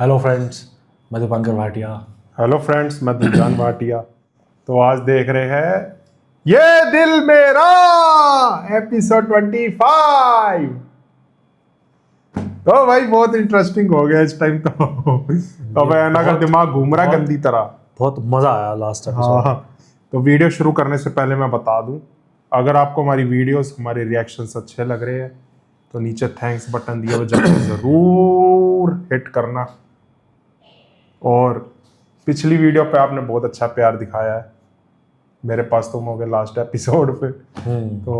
Hello friends, मैं Dipankar Bhatia. Hello friends, मैं दुजान भाटिया। तो आज देख रहे हैं ये दिल मेरा एपिसोड 25। तो भाई बहुत इंटरेस्टिंग हो गया इस टाइम तो। अब ऐना का दिमाग घूम रहा है गंदी तरह। बहुत मज़ा आया लास्ट एपिसोड। हाँ, तो वीडियो शुरू करने से पहले मैं बता दूं, अगर आपको हमारी वीडियोस हमारे रिएक्शंस अच्छे लग रहे हैं तो नीचे थैंक्स बटन दिया हुआ जाके ज़रूर हिट करना। और पिछली वीडियो पे आपने बहुत अच्छा प्यार दिखाया है, मेरे पास तुम हो गए लास्ट एपिसोड पे। तो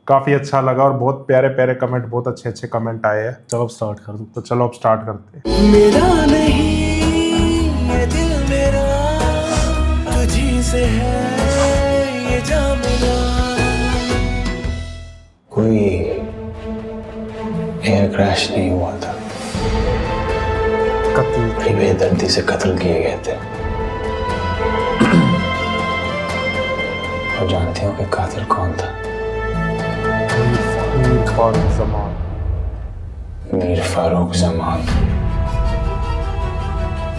काफ़ी अच्छा लगा और बहुत प्यारे प्यारे कमेंट, बहुत अच्छे अच्छे कमेंट आए हैं। चलो अब स्टार्ट कर दूँ। तो चलो अब स्टार्ट करते हैं। मेरा नहीं ये दिल मेरा, तुझी से है ये जाम मेरा। कोई एयर क्रैश नहीं हुआ था, बड़ी बेदर्दी से कत्ल किए गए थे। और जानते हो कि कातिल कौन था? मीर फारूक जमान।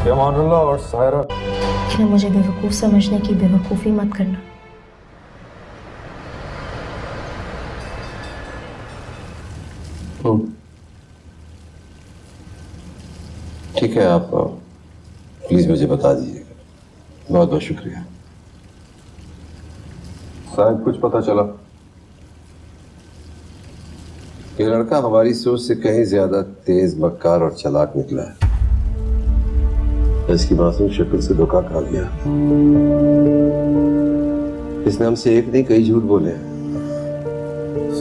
अमानुल्लाह और सायरा। लेकिन मुझे बेवकूफ़ समझने की बेवकूफ़ी मत करना। ठीक है, आप प्लीज मुझे बता दीजिएगा। बहुत बहुत शुक्रिया। शायद कुछ पता चला। ये लड़का हमारी सोच से कहीं ज्यादा तेज, मक्कार और चालाक निकला है। इसकी मासूम शक्ल से धोखा खा गया। इसने हमसे एक नहीं कई झूठ बोले हैं।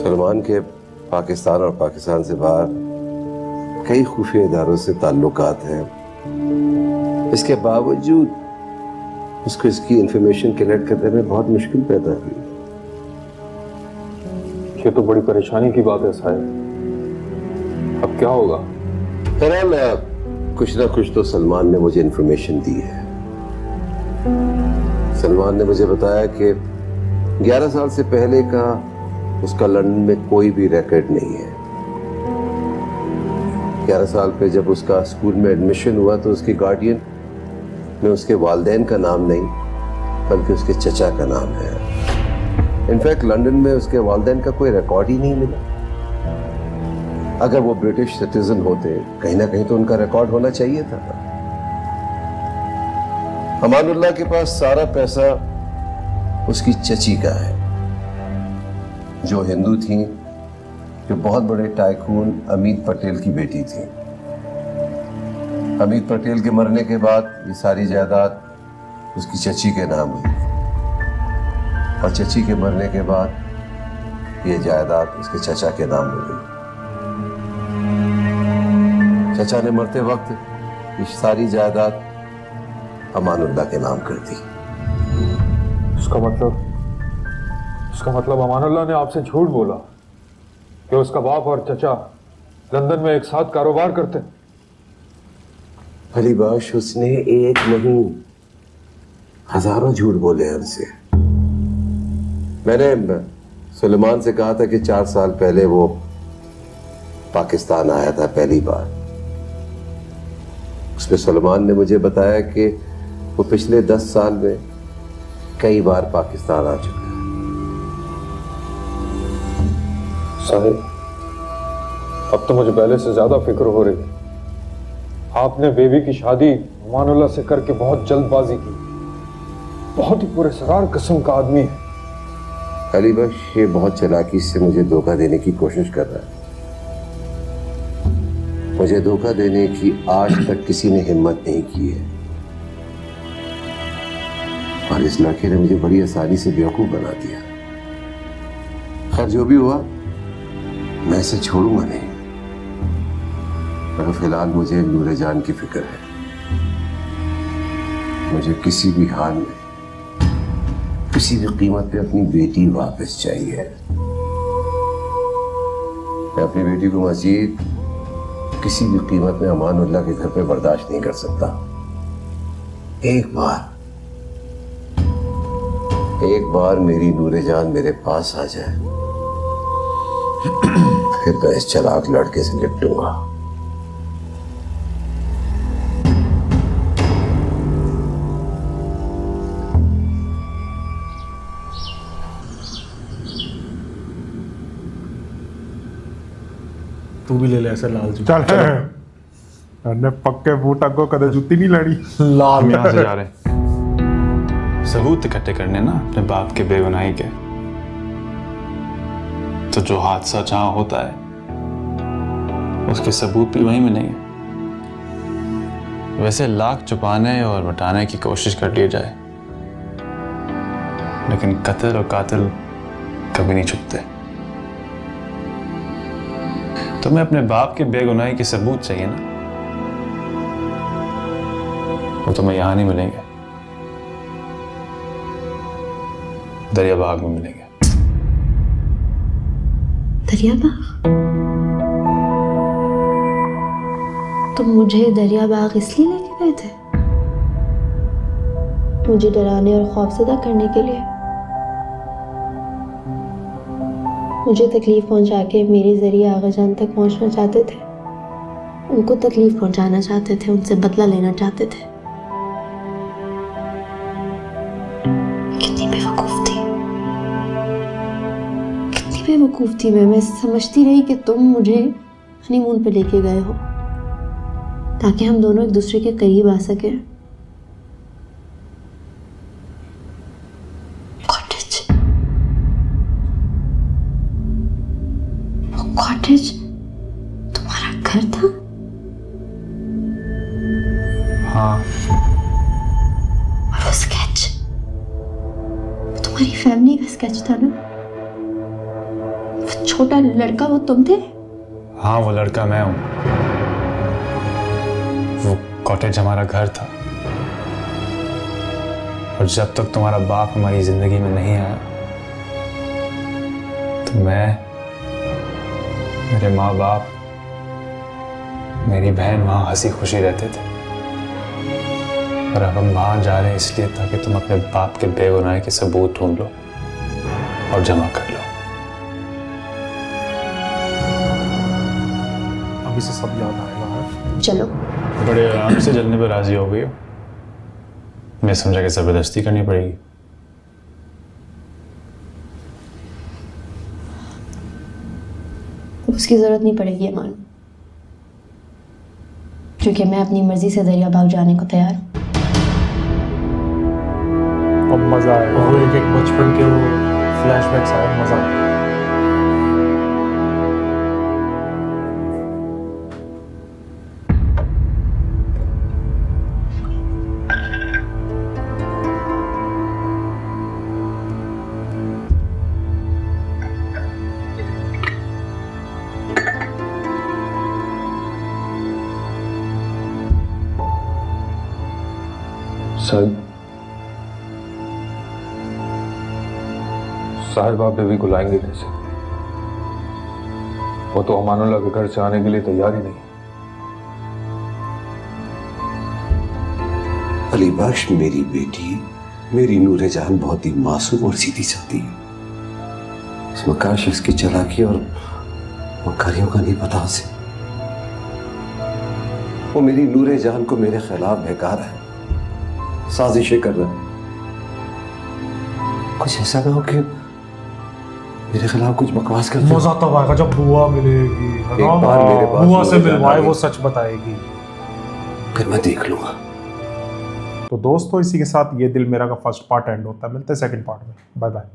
सलमान के पाकिस्तान और पाकिस्तान से बाहर कई खुफिया इदारों से ताल्लुकात हैं। इसके बावजूद उसको इसकी इंफॉर्मेशन कलेक्ट करने में बहुत मुश्किल पैदा हुई। ये तो बड़ी परेशानी की बात है साहिब। अब क्या होगा? बहरहाल कुछ ना कुछ तो सलमान ने मुझे इंफॉर्मेशन दी है। सलमान ने मुझे बताया कि 11 साल से पहले का उसका लंदन में कोई भी रिकॉर्ड नहीं है। 11 साल पे जब उसका स्कूल में एडमिशन हुआ तो उसके गार्डियन में उसके वालिदैन का नाम नहीं बल्कि उसके चचा का नाम है। इनफैक्ट लंदन में उसके वालिदैन का कोई रिकॉर्ड ही नहीं मिला। अगर वो ब्रिटिश सिटीजन होते कहीं ना कहीं तो उनका रिकॉर्ड होना चाहिए था। अमानुल्लाह के पास सारा पैसा उसकी चची का है, जो हिंदू थी, जो बहुत बड़े टाइकून अमित पटेल की बेटी थी। अमित पटेल के मरने के बाद ये सारी जायदाद उसकी चची के नाम हुई और चची के मरने के बाद ये जायदाद उसके चचा के नाम हो गई। चचा ने मरते वक्त ये सारी जायदाद अमानुल्लाह के नाम कर दी। उसका मतलब अमानुल्लाह ने आपसे झूठ बोला कि उसका बाप और चचा लंदन में एक साथ कारोबार करते। भली बाश, उसने एक नहीं हजारों झूठ बोले हमसे। मैंने सुलेमान से कहा था कि 4 साल पहले वो पाकिस्तान आया था पहली बार। उसमें सुलेमान ने मुझे बताया कि वो पिछले 10 साल में कई बार पाकिस्तान आ चुका है। साहिब, अब तो मुझे पहले से ज्यादा फिक्र हो रही है। आपने बेबी की शादी अमानुल्लाह से करके बहुत जल्दबाजी की। बहुत ही पूरे सरार किस्म का आदमी है। अली बख्श ये बहुत चालाकी से मुझे धोखा देने की कोशिश कर रहा है। मुझे धोखा देने की आज तक किसी ने हिम्मत नहीं की है और इस लड़के ने मुझे बड़ी आसानी से बेवकूफ बना दिया। खैर जो भी हुआ, मैं इसे छोड़ूंगा नहीं, मगर फिलहाल मुझे नूरे जान की फिक्र है। मुझे किसी भी हाल में, किसी भी कीमत पे अपनी बेटी वापस चाहिए। मैं अपनी बेटी को मजीद किसी भी कीमत में अमानुल्लाह के घर पे बर्दाश्त नहीं कर सकता। एक बार मेरी नूरे जान मेरे पास आ जाए, फिर मैं इस चालाक लड़के से निपटूंगा। तू भी ले ले ऐसे लाल जूते। चल मैंने पक्के बूट अगो कदे जुत्ती नहीं लड़ी। लाल हम यहाँ से जा रहे हैं सबूत इकट्ठे करने ना अपने बाप के बेगुनाही के। तो जो हादसा जहां होता है उसके सबूत भी वहीं मिलेंगे। वैसे लाख छुपाने और मिटाने की कोशिश कर ली जाए, लेकिन कत्ल और कातिल कभी नहीं छुपते। तुम्हें अपने बाप के बेगुनाही के सबूत चाहिए ना, वो तुम्हें यहां नहीं मिलेंगे, दरियाबाग में मिलेंगे। दरियाबाग? तुम मुझे दरियाबाग इसलिए लेके गए थे? मुझे डराने और खौफजदा करने के लिए? मुझे तकलीफ पहुंचा के मेरे जरिए आगा जान तक पहुंचना चाहते थे। उनको तकलीफ पहुंचाना चाहते थे, उनसे बदला लेना चाहते थे। कितनी बेवकूफ थी, कितनी बेवकूफ थी मैं समझती रही कि तुम मुझे हनीमून पे लेके गए हो ताकि हम दोनों एक दूसरे के करीब आ सके। कॉटेज तुम्हारा घर था? हाँ। और वो स्केच तुम्हारी फैमिली का स्केच था ना? वो छोटा लड़का वो तुम थे? हाँ, वो लड़का मैं हूं। वो कॉटेज हमारा घर था, और जब तक तुम्हारा बाप हमारी जिंदगी में नहीं आया तो मैं, मेरे माँ बाप, मेरी बहन वहां हंसी खुशी रहते थे। और अब हम वहां जा रहे हैं इसलिए ताकि तुम अपने बाप के बेगुनाही के सबूत ढूंढ लो और जमा कर लो। अभी से सब याद आएगा है। चलो। बड़े आराम से जलने पर राजी हो गई हो। मैं समझा कि जबरदस्ती करनी पड़ेगी। उसकी जरूरत नहीं पड़ेगी अमान, क्योंकि मैं अपनी मर्जी से दरियाबाग जाने को तैयार हूँ। अब मजा आएगा। वो एक एक बचपन के वो फ्लैशबैक्स आए, मजा आया। साहिब आप बेबी को लाएंगे कैसे? वो तो अमानुल्लाह के घर से आने के लिए तैयार ही नहीं। अली बख्श मेरी बेटी, मेरी नूरे जान बहुत ही मासूम और सीधी सादी है। इसमें काश इसकी चालाकी और मक्कारियों का नहीं पता उसे। वो मेरी नूरे जान को मेरे खिलाफ बेकार है, साजिशें कर रहा है। कुछ ऐसा ना हो कि मेरे खिलाफ कुछ बकवास करते। मजा तब आएगा जब बुआ मिलेगी, एक बार मेरे पास बुआ से नूरे जान मिलवाए, आ गई। वो सच बताएगी, फिर मैं देख लूंगा। तो दोस्तों इसी के साथ ये दिल मेरा का फर्स्ट पार्ट एंड होता है। मिलते हैं सेकंड पार्ट में। Bye bye.